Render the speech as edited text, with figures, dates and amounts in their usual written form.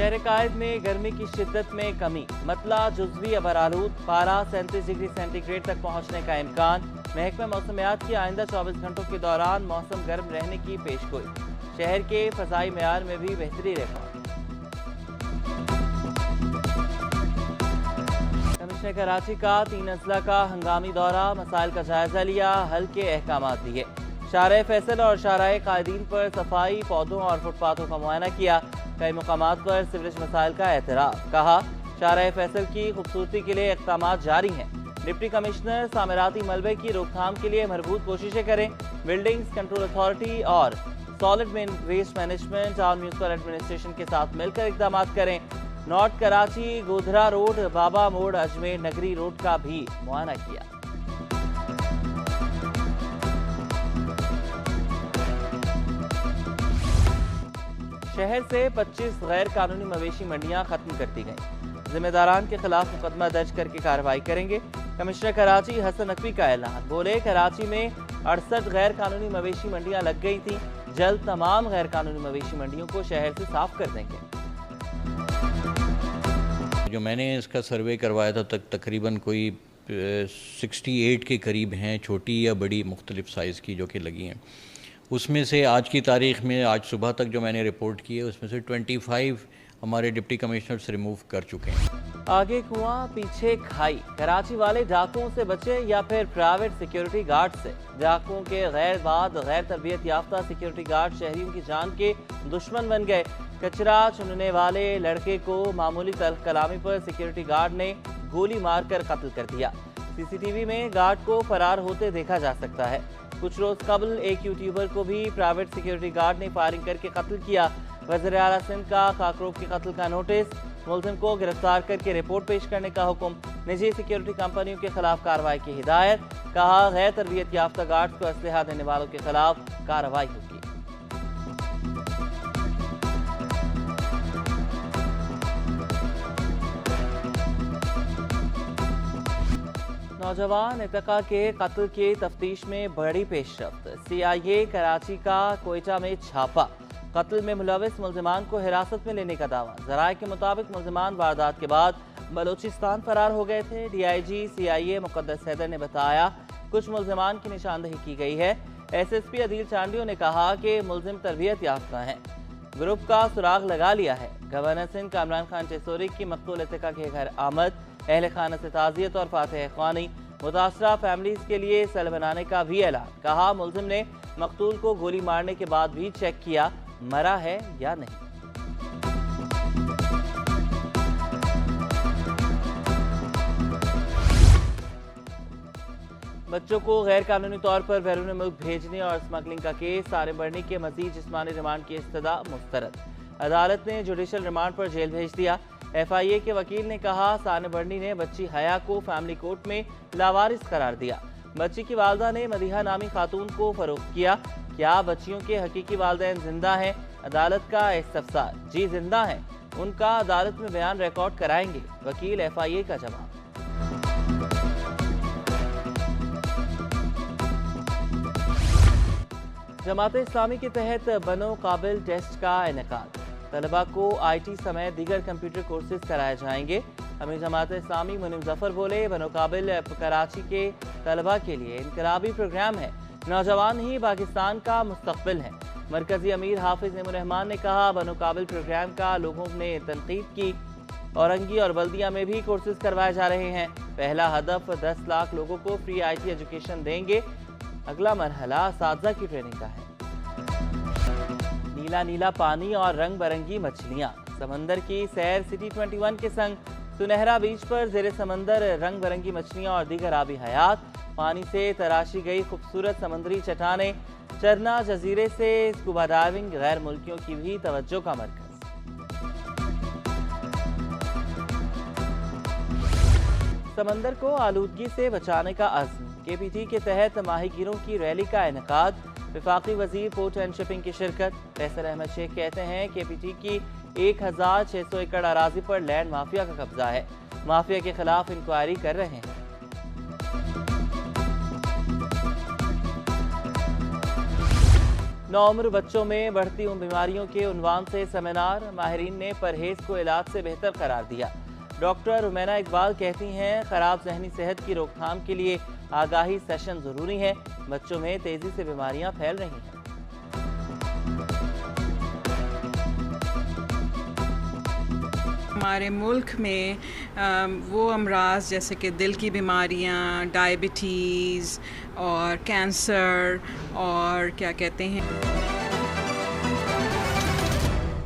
शहर कायद में गर्मी की शिद्दत में कमी, मतला जुज़वी अबरालूद, पारा 37 डिग्री सेंटीग्रेड तक पहुंचने का इम्कान। महकमा मौसमियात की आइंदा 24 घंटों के दौरान मौसम गर्म रहने की पेशगोई। शहर के फ़ज़ाई मेयार में भी बेहतरी रिकॉर्ड। कमिश्नर कराची का 3 अजला का हंगामी दौरा, मसाइल का जायजा लिया, हल के अहकाम दिए। शाहराह फैसल और शाहराह कायदीन पर सफाई, पौधों और फुटपाथों का मुआयना किया। कई मुकामात पर सीवरेज मसाइल का एतराफ़। कहा, शाहराह फैसल की खूबसूरती के लिए इक़दामात जारी हैं। डिप्टी कमिश्नर सामिराती मलबे की रोकथाम के लिए भरपूर कोशिशें करें। बिल्डिंग्स कंट्रोल अथॉरिटी और सॉलिड वेस्ट मैनेजमेंट और म्यूनसिपल एडमिनिस्ट्रेशन के साथ मिलकर इक़दामात करें। नॉर्थ कराची गोधरा रोड, बाबा मोड़, अजमेर नगरी रोड का भी मुआयना किया। शहर से 25 गैर कानूनी मवेशी मंडियां खत्म कर दी गईं। जिम्मेदारान के खिलाफ मुकदमा दर्ज करके कार्रवाई करेंगे। कमिश्नर कराची हसन नकवी का ऐलान, बोले कराची में 68 गैर कानूनी मवेशी मंडियां लग गई थी, जल्द तमाम गैर कानूनी मवेशी मंडियों को शहर से साफ कर देंगे। जो मैंने इसका सर्वे करवाया था तकरीबन कोई 68 के करीब हैं, छोटी या बड़ी मुख्तलिफ साइज़ की जो कि लगी हैं। उसमें से आज की तारीख़ में, आज सुबह तक जो मैंने रिपोर्ट की है, उसमें से 25 हमारे डिप्टी कमिश्नर्स रिमूव कर चुके हैं। आगे कुआं पीछे खाई, कराची वाले डाकुओं से बचे या फिर प्राइवेट सिक्योरिटी गार्ड से। डाकुओं के गैर तरबियत याफ्ता सिक्योरिटी गार्ड शहरियों की जान के दुश्मन बन गए। कचरा चुनने वाले लड़के को मामूली तल्ख कलामी पर सिक्योरिटी गार्ड ने गोली मारकर कत्ल कर दिया। सीसीटीवी में गार्ड को फरार होते देखा जा सकता है। कुछ रोज कबल एक यूट्यूबर को भी प्राइवेट सिक्योरिटी गार्ड ने फायरिंग करके कत्ल किया। वज़ीर आला सिंध का काकरोब के कत्ल का नोटिस, मुलजिम को गिरफ्तार करके रिपोर्ट पेश करने का हुक्म। निजी सिक्योरिटी कंपनियों के खिलाफ कार्रवाई की हिदायत। कहा, गैर तरबियत याफ्ता गार्ड को असलहा देने वालों के खिलाफ कार्रवाई होगी। नौजवान इतका के कत्ल के तफ्तीश में बड़ी पेशरफ्त। CIA कराची का कोयटा में छापा, कत्ल में मुलविस मुल्जिमान को हिरासत में लेने का दावा। जराये के मुताबिक मुल्जिमान वारदात के बाद बलोचिस्तान फरार हो गए थे। DIG CIA मुक़द्दस हैदर ने बताया, कुछ मुल्जिमान की निशानदही की गई है। SSP अदील चांडियों ने कहा कि मुल्जिम तरबियत याफ्ता हैं, ग्रुप का सुराग लगा लिया है। गवर्नर सिंध का इमरान खान चेसोरी की मकतूल इतका के घर आमद, अहले खाना से ताज़ियत और फातिह ख़्वानी। मुतासरा फैमिलीज के लिए सेल बनाने का भी ऐलान। कहा, मुल्जिम ने मकतूल को गोली मारने के बाद भी चेक किया मरा है या नहीं। बच्चों को गैर कानूनी तौर पर बैरून मुल्क भेजने और स्मगलिंग का केस, सारे बढ़ने के मजीद जिस्मानी रिमांड की इस्तदा मुस्तरद। अदालत ने जुडिशल रिमांड पर जेल भेज दिया। FIA के वकील ने कहा, साने बर्नी ने बच्ची हया को फैमिली कोर्ट में लावारिस करार दिया। बच्ची की वालदा ने मदीहा नामी खातून को फरोख्त किया। क्या बच्चियों के हकीकी वालिदैन जिंदा हैं? अदालत का इस्तफसार, जी जिंदा हैं, उनका अदालत में बयान रिकॉर्ड कराएंगे। वकील FIA का जवाब। जमात इस्लामी के तहत बनो काबिल टेस्ट का इनेकाद। तलबा को IT समेत दीगर कंप्यूटर कोर्सेज कराए जाएंगे। अमीर जमात इस्लामी मुनीम जफर बोले, बनो काबिल कराची के तलबा के लिए इनकलाबी प्रोग्राम है। नौजवान ही पाकिस्तान का मुस्तकबिल है। मरकजी अमीर हाफिज नेमुर रहमान ने कहा, बनो काबिल प्रोग्राम का लोगों ने तनकीद की। औरंगी और बल्दिया में भी कोर्सेज करवाए जा रहे हैं। पहला हदफ 10 लाख लोगों को फ्री IT एजुकेशन देंगे। अगला मरहला असातिज़ा की ट्रेनिंग का है। नीला नीला पानी और रंग बिरंगी मछलियां, समंदर की सैर सिटी 21 के संग। सुनहरा बीच पर जेरे समंदर रंग बिरंगी मछलियां और दीगर आबी हयात। पानी से तराशी गई खूबसूरत समुद्री चट्टानें। चरना जजीरे से स्कूबा डाइविंग गैर मुल्कियों की भी तवज्जो का मरकज। समंदर को आलूदगी से बचाने का अज़्म। KPT के तहत माहीगीरों की रैली का इनेकाद। वफाकी वजीर पोर्ट एंड शिपिंग की शिरकत। फैसल अहमद शेख कहते हैं, KPT की 1600 एकड़ अराजी पर लैंड माफिया का कब्जा है। माफिया के खिलाफ इंक्वायरी कर रहे हैं। नौउम्र बच्चों में बढ़ती उन बीमारियों के उन्वान से सेमिनार, माहिरीन ने परहेज को इलाज से बेहतर करार दिया। डॉक्टर रुमैना इकबाल कहती हैं, खराब जहनी सेहत की रोकथाम के लिए आगाही सेशन जरूरी है। बच्चों में तेजी से बीमारियां फैल रही हैं। हमारे मुल्क में वो अमराज जैसे कि दिल की बीमारियां, डायबिटीज़ और कैंसर और क्या कहते हैं